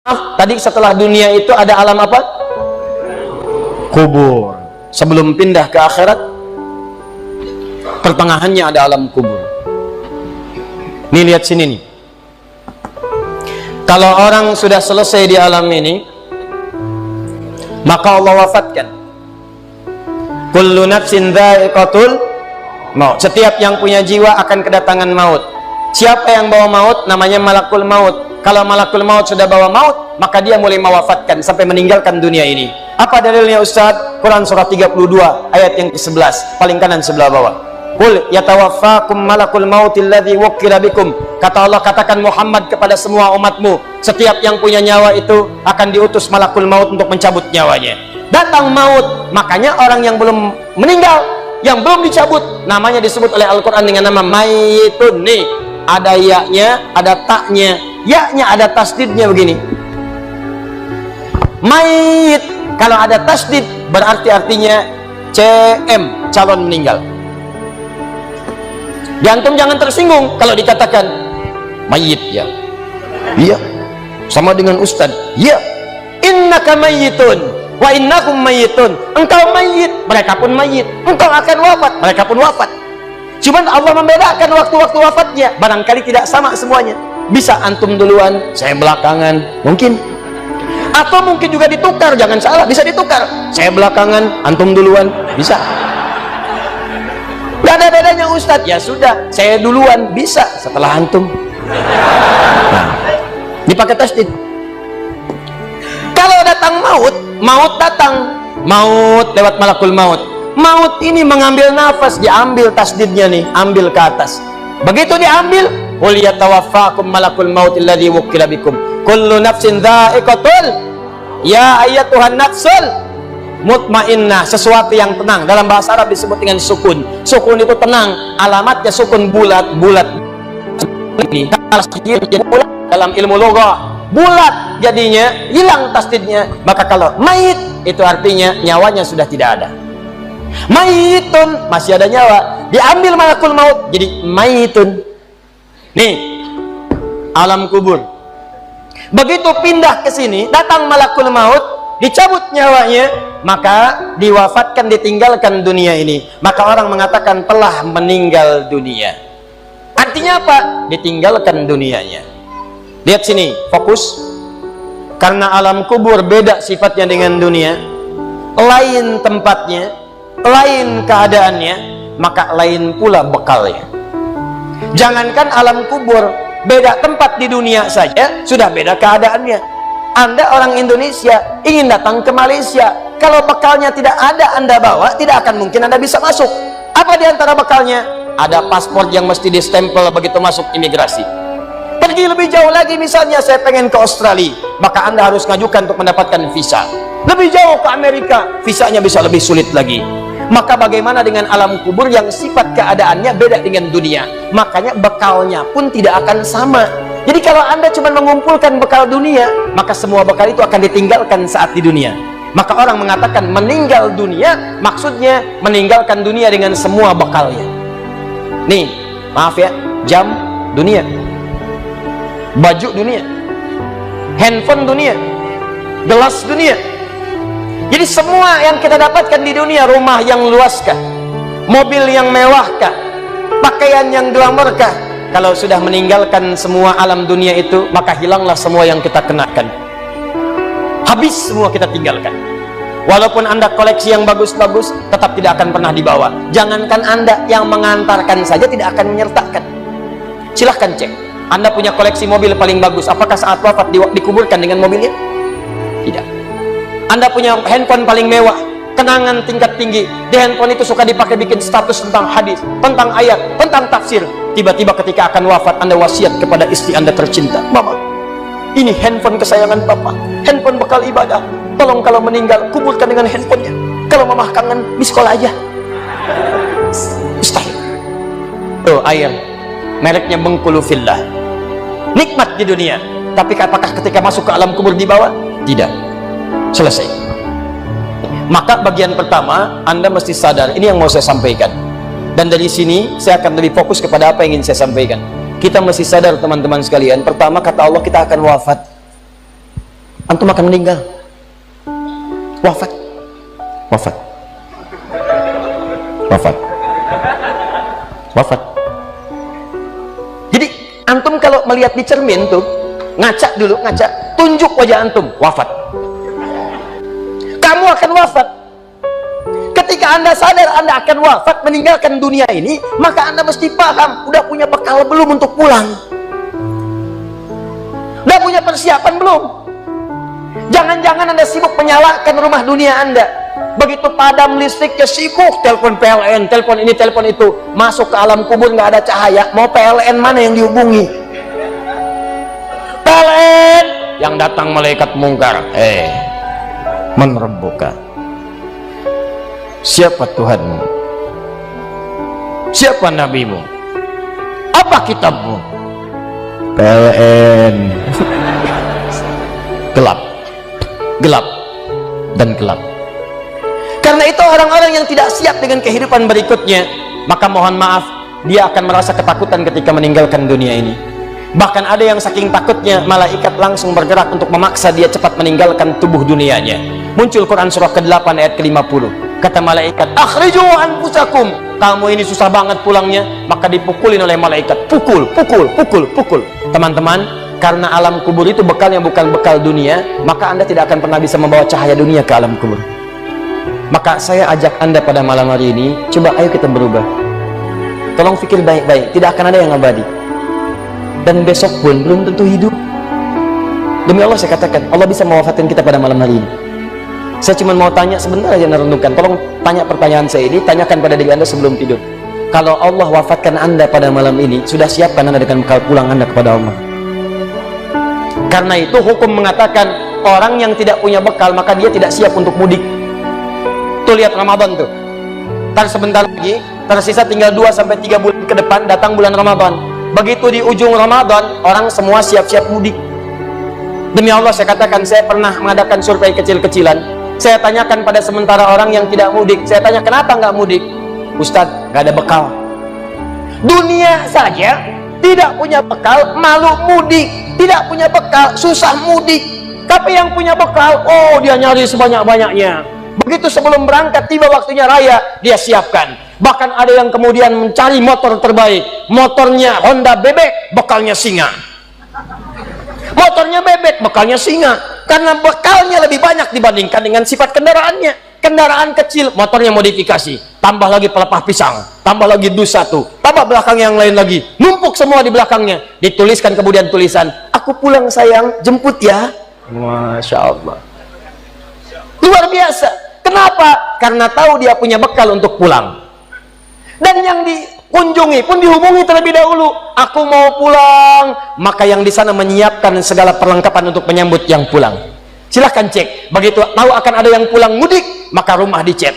Tadi setelah dunia itu ada alam apa? Kubur. Sebelum pindah ke akhirat, pertengahannya ada alam kubur. Nih lihat sini nih. Kalau orang sudah selesai di alam ini, maka Allah wafatkan. Kullu nafsin dha'iqatul maut. Setiap yang punya jiwa akan kedatangan maut. Siapa yang bawa maut? Namanya malakul maut. Kalau malakul maut sudah bawa maut, maka dia mulai mewafatkan sampai meninggalkan dunia ini. Apa dalilnya Ustaz? Quran surah 32 ayat yang ke-11, paling kanan sebelah bawah. Qul yatawaffakum malakul mautil ladzi wukkila bikum. Kata Allah, katakan Muhammad kepada semua umatmu, setiap yang punya nyawa itu akan diutus malakul maut untuk mencabut nyawanya. Datang maut, makanya orang yang belum meninggal, yang belum dicabut, namanya disebut oleh Al-Quran dengan nama mayitun. Nih, ada ya-nya, ada taknya. Ya-nya ada tasdidnya begini. Mayit, kalau ada tasdid berarti artinya CM, calon meninggal. Jantung jangan tersinggung kalau dikatakan mayit ya. Iya. Sama dengan ustaz. Iya. Innaka mayyitun wa innakum mayyitun. Engkau mayit, mereka pun mayit. Engkau akan wafat, mereka pun wafat. Cuman Allah membedakan waktu-waktu wafatnya. Barangkali tidak sama semuanya. Bisa antum duluan, saya belakangan, mungkin. Atau mungkin juga ditukar, jangan salah, bisa ditukar. Saya belakangan, antum duluan, bisa. Gak ada bedanya Ustadz. Ya sudah, saya duluan, bisa setelah antum. Nah, dipakai tasdid. Kalau datang maut, maut datang, maut lewat malakul maut. Maut ini mengambil nafas, diambil tasdidnya nih, ambil ke atas. Begitu diambil, qul yatawaffakum malakul mautil ladzi wukkila bikum. Kullu nafsin dha'iqatul. Ya ayyatuhan nafsul mutmainnah, sesuatu yang tenang. Dalam bahasa Arab disebut dengan sukun. Sukun itu tenang, alamatnya sukun bulat-bulat. Dalam ilmu lugah, bulat jadinya, hilang tasdidnya. Maka kalau mayit itu artinya nyawanya sudah tidak ada. Mayitun, masih ada nyawa, diambil malakul maut jadi mayitun. Nih, alam kubur. Begitu pindah ke sini, datang malakul maut, dicabut nyawanya, maka diwafatkan, ditinggalkan dunia ini. Maka orang mengatakan telah meninggal dunia. Artinya apa? Ditinggalkan dunianya. Lihat sini, fokus. Karena alam kubur beda sifatnya dengan dunia, lain tempatnya, lain keadaannya, maka lain pula bekalnya. Jangankan alam kubur, beda tempat di dunia saja sudah beda keadaannya. Anda orang Indonesia ingin datang ke Malaysia, kalau bekalnya tidak ada Anda bawa, tidak akan mungkin Anda bisa masuk. Apa di antara bekalnya? Ada paspor yang mesti distempel begitu masuk imigrasi. Pergi lebih jauh lagi, misalnya saya pengen ke Australia, maka Anda harus ngajukan untuk mendapatkan visa. Lebih jauh ke Amerika, visanya bisa lebih sulit lagi. Maka bagaimana dengan alam kubur yang sifat keadaannya beda dengan dunia? Makanya bekalnya pun tidak akan sama. Jadi kalau Anda cuma mengumpulkan bekal dunia, maka semua bekal itu akan ditinggalkan saat di dunia. Maka orang mengatakan meninggal dunia, maksudnya meninggalkan dunia dengan semua bekalnya. Nih, maaf ya, jam dunia, baju dunia, handphone dunia, gelas dunia. Jadi semua yang kita dapatkan di dunia, rumah yang luaskah, mobil yang mewahkah, pakaian yang glamourkah, kalau sudah meninggalkan semua alam dunia itu, maka hilanglah semua yang kita kenakan. Habis semua kita tinggalkan. Walaupun Anda koleksi yang bagus-bagus, tetap tidak akan pernah dibawa. Jangankan Anda, yang mengantarkan saja tidak akan menyertakan. Silahkan cek, Anda punya koleksi mobil paling bagus, apakah saat wafat dikuburkan dengan mobilnya? Tidak. Anda punya handphone paling mewah, kenangan tingkat tinggi, di handphone itu suka dipakai bikin status tentang hadis, tentang ayat, tentang tafsir. Tiba-tiba ketika akan wafat, Anda wasiat kepada istri Anda tercinta, Mama, ini handphone kesayangan Papa, handphone bekal ibadah, tolong kalau meninggal kuburkan dengan handphonenya. Kalau Mama kangen, miss call aja. Mustahil. Tuh air, mereknya Bengkulu Fillah, nikmat di dunia, tapi apakah ketika masuk ke alam kubur dibawa? Tidak. Selesai. Maka bagian pertama, Anda mesti sadar, ini yang mau saya sampaikan. Dan dari sini saya akan lebih fokus kepada apa yang ingin saya sampaikan. Kita mesti sadar teman-teman sekalian, pertama kata Allah kita akan wafat. antum akan meninggal, wafat, wafat, wafat, wafat. Jadi antum kalau melihat di cermin tuh, ngaca dulu, ngaca, tunjuk wajah antum, wafat. Kamu akan wafat. Ketika anda sadar anda akan wafat, meninggalkan dunia ini, maka anda mesti paham, udah punya bekal belum untuk pulang? Udah punya persiapan belum? Jangan-jangan anda sibuk menyalakan rumah dunia anda. Begitu padam listriknya, sibuk telepon PLN, telepon ini, telepon itu. Masuk ke alam kubur nggak ada cahaya, mau PLN mana yang dihubungi? PLN yang datang malaikat mungkar, man rabbuka, siapa Tuhanmu, siapa nabimu, apa kitabmu? PLN. Gelap, gelap, dan gelap. Karena itu orang-orang yang tidak siap dengan kehidupan berikutnya, maka mohon maaf, dia akan merasa ketakutan ketika meninggalkan dunia ini. Bahkan ada yang saking takutnya, malaikat langsung bergerak untuk memaksa dia cepat meninggalkan tubuh dunianya. Muncul Quran surah ke-8 ayat ke-50. Kata malaikat, akhriju anfusakum, kamu ini susah banget pulangnya. Maka dipukulin oleh malaikat, pukul, pukul, pukul, pukul. Teman-teman, karena alam kubur itu bekalnya bukan bekal dunia, maka anda tidak akan pernah bisa membawa cahaya dunia ke alam kubur. Maka saya ajak anda pada malam hari ini, coba ayo kita berubah. Tolong pikir baik-baik, tidak akan ada yang abadi, dan besok pun belum tentu hidup. Demi Allah saya katakan, Allah bisa mewafatkan kita pada malam hari ini. Saya cuma mau tanya sebentar aja, merenungkan. Tolong tanya pertanyaan saya ini, tanyakan pada diri anda sebelum tidur. Kalau Allah wafatkan anda pada malam ini, sudah siapkan anda dengan bekal pulang anda kepada Allah? Karena itu hukum mengatakan orang yang tidak punya bekal maka dia tidak siap untuk mudik. Tuh lihat Ramadan tuh, ntar sebentar lagi tersisa tinggal 2-3 bulan ke depan, datang bulan Ramadan. Begitu di ujung Ramadan, orang semua siap-siap mudik. Demi Allah saya katakan, saya pernah mengadakan survei kecil-kecilan. Saya tanyakan pada sementara orang yang tidak mudik, saya tanya kenapa nggak mudik? Ustadz, nggak ada bekal. Dunia saja tidak punya bekal, malu mudik. Tidak punya bekal, susah mudik. Tapi yang punya bekal, oh dia nyari sebanyak-banyaknya. Begitu sebelum berangkat, tiba waktunya raya, dia siapkan. Bahkan ada yang kemudian mencari motor terbaik. Motornya Honda bebek, bekalnya singa. Motornya bebek, bekalnya singa. Karena bekalnya lebih banyak dibandingkan dengan sifat kendaraannya. Kendaraan kecil, motornya modifikasi, tambah lagi pelepah pisang, tambah lagi dus 1, tambah belakang yang lain lagi, numpuk semua di belakangnya. Dituliskan kemudian tulisan, aku pulang sayang, jemput ya. Masya Allah, luar biasa. Kenapa? Karena tahu dia punya bekal untuk pulang. Dan yang dikunjungi pun dihubungi terlebih dahulu, aku mau pulang. Maka yang di sana menyiapkan segala perlengkapan untuk menyambut yang pulang. Silahkan cek. Begitu tahu akan ada yang pulang mudik, maka rumah dicet,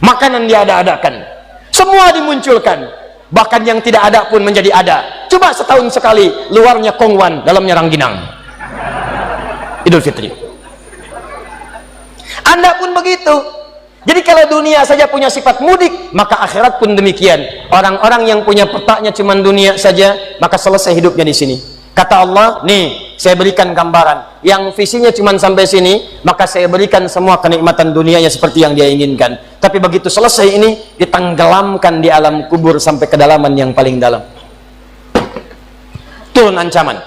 makanan diada-adakan, semua dimunculkan. Bahkan yang tidak ada pun menjadi ada. Coba setahun sekali, luarnya kongwan, dalamnya rangginang. Idul Fitri. Anda pun begitu. Jadi kalau dunia saja punya sifat mudik, maka akhirat pun demikian. Orang-orang yang punya petaknya cuma dunia saja, maka selesai hidupnya di sini. Kata Allah, nih saya berikan gambaran, yang visinya cuma sampai sini, maka saya berikan semua kenikmatan dunianya seperti yang dia inginkan. Tapi begitu selesai ini, ditenggelamkan di alam kubur sampai kedalaman yang paling dalam. Turun ancaman.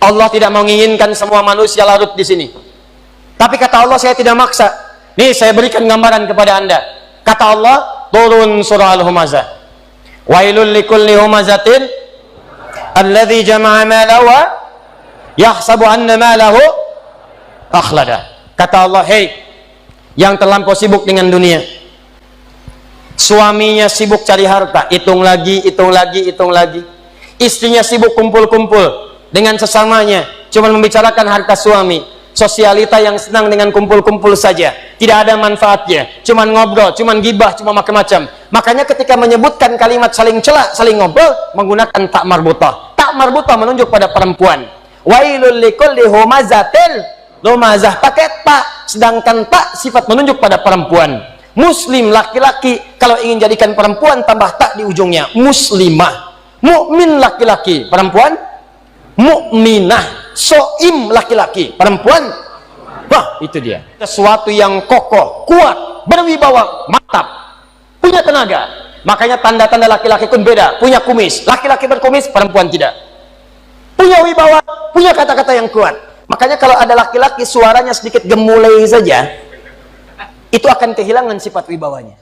Allah tidak menginginkan semua manusia larut di sini. Tapi kata Allah, saya tidak maksa. Nih saya berikan gambaran kepada anda. Kata Allah, turun surah Al-Humazah. Wailul likulli humazatin alladzi jama'a malahu yahsabu anna malahu akhlada. Kata Allah, hei yang terlampau sibuk dengan dunia, suaminya sibuk cari harta, hitung lagi, hitung lagi, hitung lagi. Istrinya sibuk kumpul-kumpul dengan sesamanya, cuma membicarakan harta suami. Sosialita yang senang dengan kumpul-kumpul saja, tidak ada manfaatnya, cuma ngobrol, cuma gibah, cuma macam-macam. Makanya ketika menyebutkan kalimat saling celak, saling ngobrol, menggunakan tak marbutah. Tak marbutah menunjuk pada perempuan. Wailul likulli humazatil lumazah, pakai tak, sedangkan tak sifat menunjuk pada perempuan. Muslim laki-laki kalau ingin jadikan perempuan tambah tak di ujungnya, muslimah. Mukmin laki-laki, perempuan mukminah. soim laki-laki, perempuan wah itu dia sesuatu yang kokoh, kuat, berwibawa, mantap, punya tenaga. Makanya tanda-tanda laki-laki pun beda. Punya kumis, laki-laki berkumis, perempuan tidak. Punya wibawa, punya kata-kata yang kuat. Makanya kalau ada laki-laki suaranya sedikit gemulai saja, itu akan kehilangan sifat wibawanya.